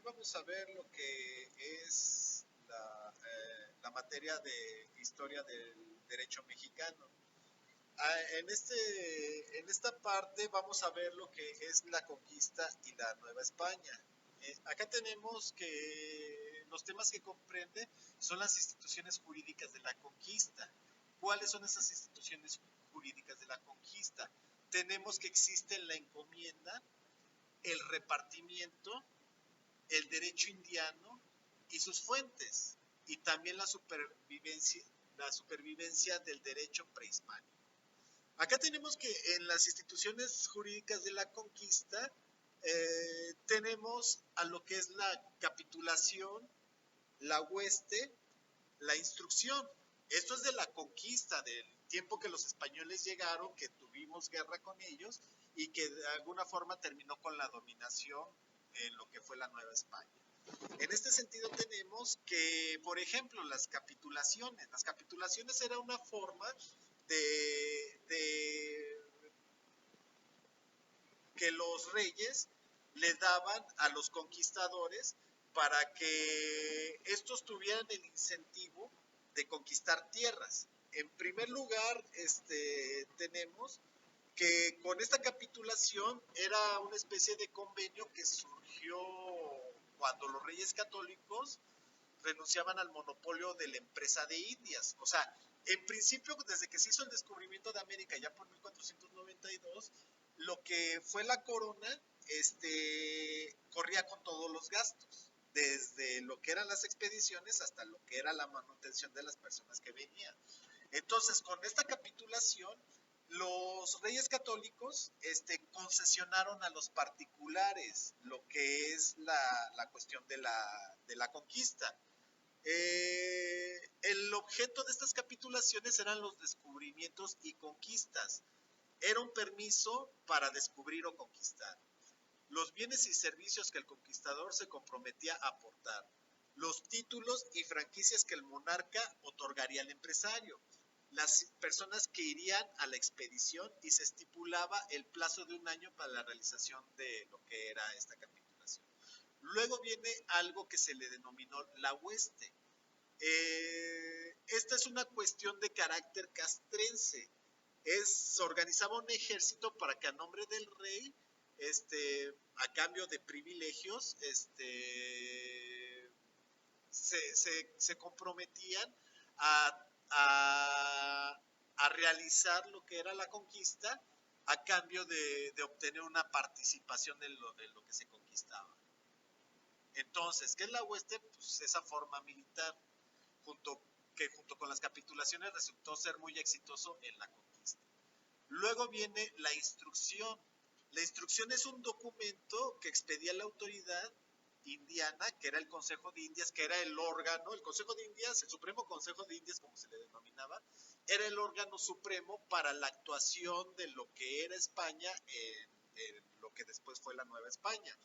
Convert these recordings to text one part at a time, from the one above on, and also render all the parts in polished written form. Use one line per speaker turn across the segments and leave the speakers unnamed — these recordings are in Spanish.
vamos a ver lo que es la materia de historia del derecho mexicano. En esta parte vamos a ver lo que es la conquista y la Nueva España. Acá tenemos que los temas que comprende son las instituciones jurídicas de la conquista. ¿Cuáles son esas instituciones jurídicas de la conquista? Tenemos que existe la encomienda, el repartimiento, el derecho indiano y sus fuentes, y también la supervivencia del derecho prehispánico. Acá tenemos que en las instituciones jurídicas de la conquista tenemos a lo que es la capitulación, la hueste, la instrucción. Esto es de la conquista, del tiempo que los españoles llegaron, que tuvimos guerra con ellos y que de alguna forma terminó con la dominación en lo que fue la Nueva España. En este sentido tenemos que, por ejemplo, las capitulaciones era una forma de que los reyes le daban a los conquistadores para que estos tuvieran el incentivo de conquistar tierras. En primer lugar, tenemos que con esta capitulación era una especie de convenio que surgió cuando los reyes católicos renunciaban al monopolio de la empresa de Indias. O sea, en principio, desde que se hizo el descubrimiento de América, ya por 1492, lo que fue la corona, corría con todos los gastos, desde lo que eran las expediciones hasta lo que era la manutención de las personas que venían. Entonces, con esta capitulación, los reyes católicos concesionaron a los particulares lo que es la cuestión de la conquista. El objeto de estas capitulaciones eran los descubrimientos y conquistas. Era un permiso para descubrir o conquistar. Los bienes y servicios que el conquistador se comprometía a aportar. Los títulos y franquicias que el monarca otorgaría al empresario. Las personas que irían a la expedición y se estipulaba el plazo de un año para la realización de lo que era esta capitulación. Luego viene algo que se le denominó la hueste. Esta es una cuestión de carácter castrense. Se organizaba un ejército para que a nombre del rey, a cambio de privilegios, se comprometían a realizar lo que era la conquista a cambio de obtener una participación de lo que se conquistaba. Entonces, ¿qué es la hueste? Pues esa forma militar, que junto con las capitulaciones resultó ser muy exitoso en la conquista. Luego viene la instrucción. La instrucción es un documento que expedía la autoridad indiana, que era el Consejo de Indias, que era el órgano, el Consejo de Indias, el Supremo Consejo de Indias, como se le denominaba, era el órgano supremo para la actuación de lo que era España en lo que después fue la Nueva España.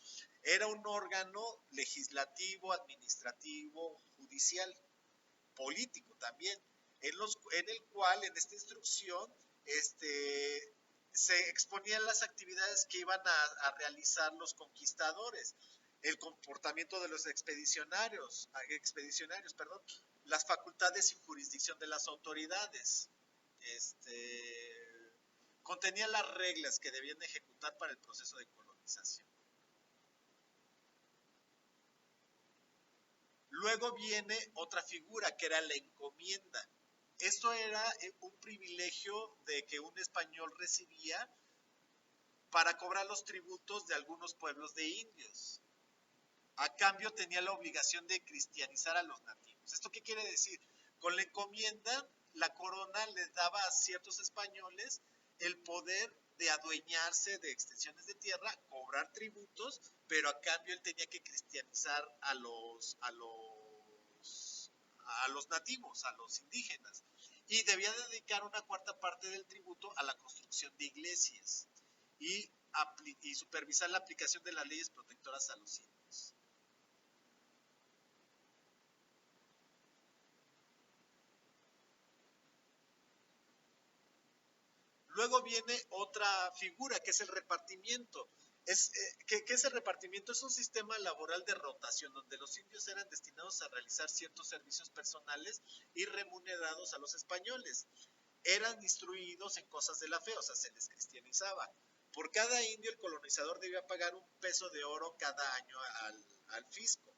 Era un órgano legislativo, administrativo, judicial, político también, en el cual, en esta instrucción, se exponían las actividades que iban a realizar los conquistadores, el comportamiento de los expedicionarios, perdón, las facultades y jurisdicción de las autoridades. Contenía las reglas que debían ejecutar para el proceso de colonización. Luego viene otra figura que era la encomienda. Esto era un privilegio de que un español recibía para cobrar los tributos de algunos pueblos de indios. A cambio tenía la obligación de cristianizar a los nativos. ¿Esto qué quiere decir? Con la encomienda, la corona les daba a ciertos españoles el poder de adueñarse de extensiones de tierra, cobrar tributos, pero a cambio él tenía que cristianizar a los nativos, a los indígenas, y debía dedicar una cuarta parte del tributo a la construcción de iglesias y supervisar la aplicación de las leyes protectoras a los indios. Luego viene otra figura que es el repartimiento. ¿Qué es el repartimiento? Es un sistema laboral de rotación donde los indios eran destinados a realizar ciertos servicios personales y remunerados a los españoles. Eran instruidos en cosas de la fe, o sea, se les cristianizaba. Por cada indio el colonizador debía pagar un peso de oro cada año al fisco.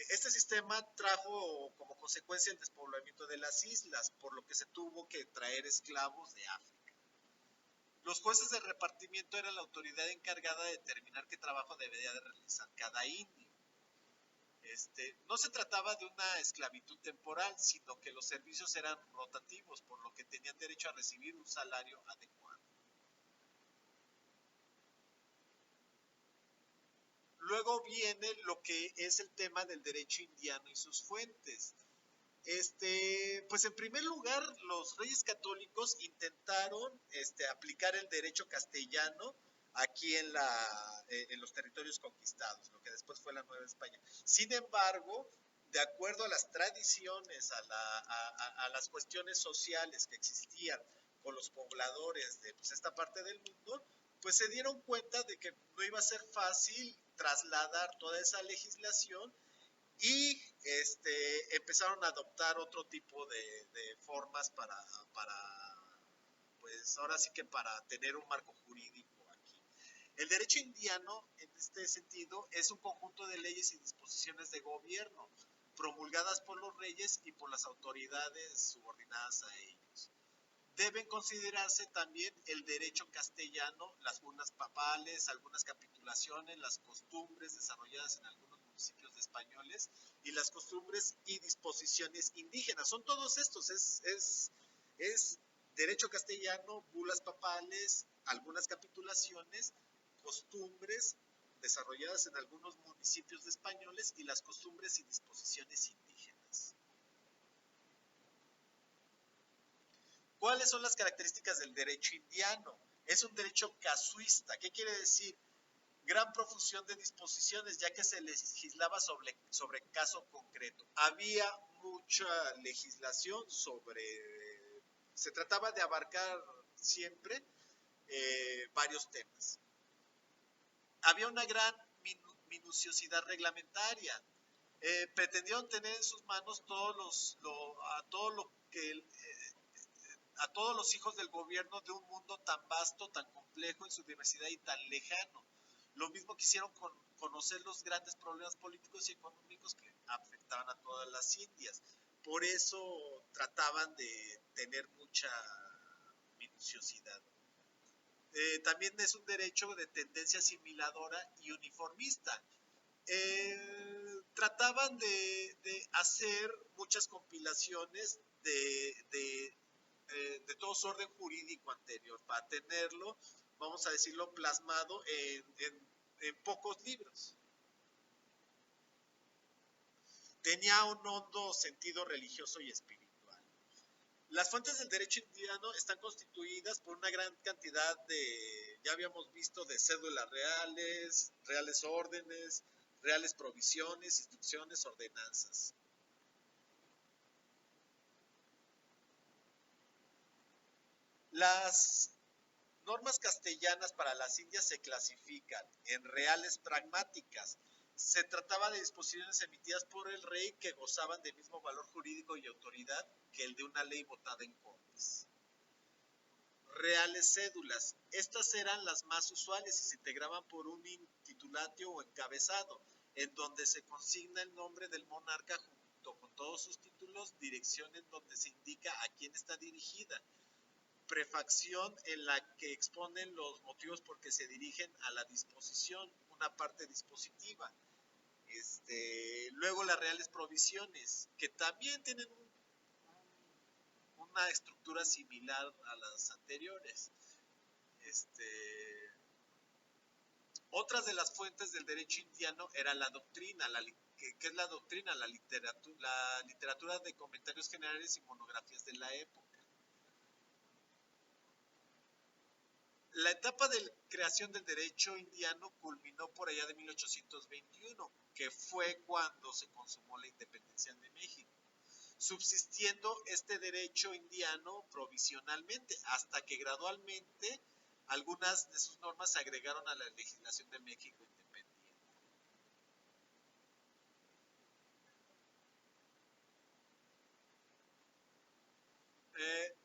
Este sistema trajo como consecuencia el despoblamiento de las islas, por lo que se tuvo que traer esclavos de África. Los jueces de repartimiento eran la autoridad encargada de determinar qué trabajo debía de realizar cada indio. No se trataba de una esclavitud temporal, sino que los servicios eran rotativos, por lo que tenían derecho a recibir un salario adecuado. Luego viene lo que es el tema del derecho indiano y sus fuentes. Pues en primer lugar, los reyes católicos intentaron aplicar el derecho castellano aquí en los territorios conquistados, lo que después fue la Nueva España. Sin embargo, de acuerdo a las tradiciones, a las cuestiones sociales que existían con los pobladores de pues, esta parte del mundo, pues se dieron cuenta de que no iba a ser fácil trasladar toda esa legislación y empezaron a adoptar otro tipo de formas para, pues ahora sí que para tener un marco jurídico aquí. El derecho indiano, en este sentido, es un conjunto de leyes y disposiciones de gobierno promulgadas por los reyes y por las autoridades subordinadas a ellos. Deben considerarse también el derecho castellano, las urnas papales, algunas capitulaciones, las costumbres desarrolladas en algunos municipios de españoles y las costumbres y disposiciones indígenas. Son todos estos, es derecho castellano, bulas papales, algunas capitulaciones, costumbres desarrolladas en algunos municipios de españoles y las costumbres y disposiciones indígenas. ¿Cuáles son las características del derecho indiano? Es un derecho casuista. ¿Qué quiere decir? Gran profusión de disposiciones, ya que se legislaba sobre caso concreto. Había mucha legislación se trataba de abarcar siempre varios temas. Había una gran minuciosidad reglamentaria. Pretendieron tener en sus manos a todos los hijos del gobierno de un mundo tan vasto, tan complejo en su diversidad y tan lejano. Lo mismo quisieron conocer los grandes problemas políticos y económicos que afectaban a todas las Indias. Por eso trataban de tener mucha minuciosidad. También es un derecho de tendencia asimiladora y uniformista. Trataban de hacer muchas compilaciones de todo su orden jurídico anterior, para tenerlo, vamos a decirlo, plasmado en pocos libros. Tenía un hondo sentido religioso y espiritual. Las fuentes del derecho indiano están constituidas por una gran cantidad ya habíamos visto, de cédulas reales, reales órdenes, reales provisiones, instrucciones, ordenanzas. Las normas castellanas para las Indias se clasifican en reales pragmáticas. Se trataba de disposiciones emitidas por el rey que gozaban del mismo valor jurídico y autoridad que el de una ley votada en Cortes. Reales cédulas. Estas eran las más usuales y se integraban por un intitulatio o encabezado, en donde se consigna el nombre del monarca junto con todos sus títulos, dirección en donde se indica a quién está dirigida, prefacción en la que exponen los motivos por que se dirigen a la disposición, una parte dispositiva. Luego las reales provisiones, que también tienen una estructura similar a las anteriores. Otras de las fuentes del derecho indiano era la doctrina, ¿qué es la doctrina? La literatura de comentarios generales y monografías de la época. La etapa de creación del derecho indiano culminó por allá de 1821, que fue cuando se consumó la independencia de México, subsistiendo este derecho indiano provisionalmente, hasta que gradualmente Algunas de sus normas se agregaron a la legislación de México independiente.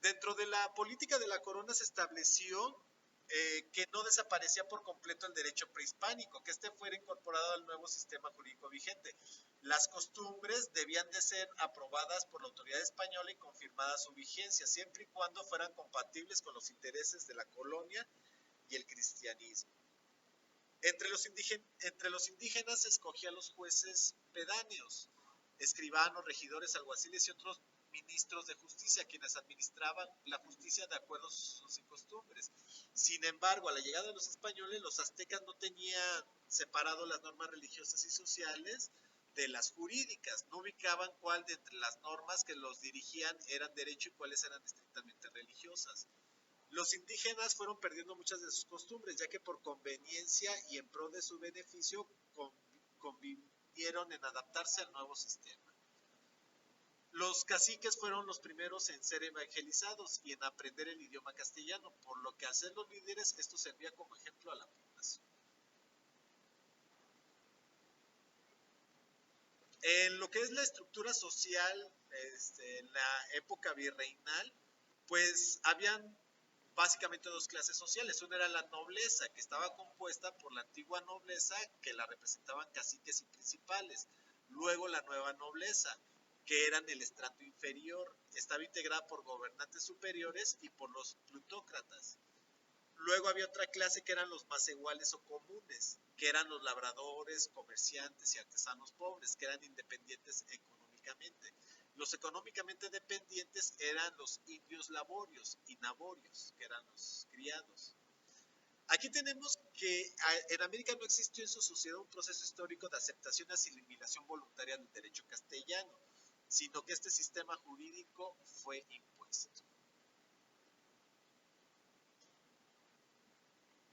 Dentro de la política de la corona se estableció que no desaparecía por completo el derecho prehispánico, que este fuera incorporado al nuevo sistema jurídico vigente. Las costumbres debían de ser aprobadas por la autoridad española y confirmada su vigencia, siempre y cuando fueran compatibles con los intereses de la colonia y el cristianismo. Entre los indígenas se escogía a los jueces pedáneos, escribanos, regidores, alguaciles y otros ministros de justicia, quienes administraban la justicia de acuerdo a sus usos y costumbres. Sin embargo, a la llegada de los españoles, los aztecas no tenían separado las normas religiosas y sociales de las jurídicas, no ubicaban cuál de entre las normas que los dirigían eran derecho y cuáles eran estrictamente religiosas. Los indígenas fueron perdiendo muchas de sus costumbres, ya que por conveniencia y en pro de su beneficio convinieron en adaptarse al nuevo sistema. Los caciques fueron los primeros en ser evangelizados y en aprender el idioma castellano, por lo que al ser los líderes esto servía como ejemplo a la población. En lo que es la estructura social, en la época virreinal, pues habían básicamente dos clases sociales. Una era la nobleza, que estaba compuesta por la antigua nobleza, que la representaban caciques y principales. Luego la nueva nobleza, que eran el estrato inferior, estaba integrada por gobernantes superiores y por los plutócratas. Luego había otra clase que eran los más iguales o comunes, que eran los labradores, comerciantes y artesanos pobres, que eran independientes económicamente. Los económicamente dependientes eran los indios laborios y naborios, que eran los criados. Aquí tenemos que en América no existió en su sociedad un proceso histórico de aceptación y asimilación voluntaria del derecho castellano, sino que este sistema jurídico fue impuesto.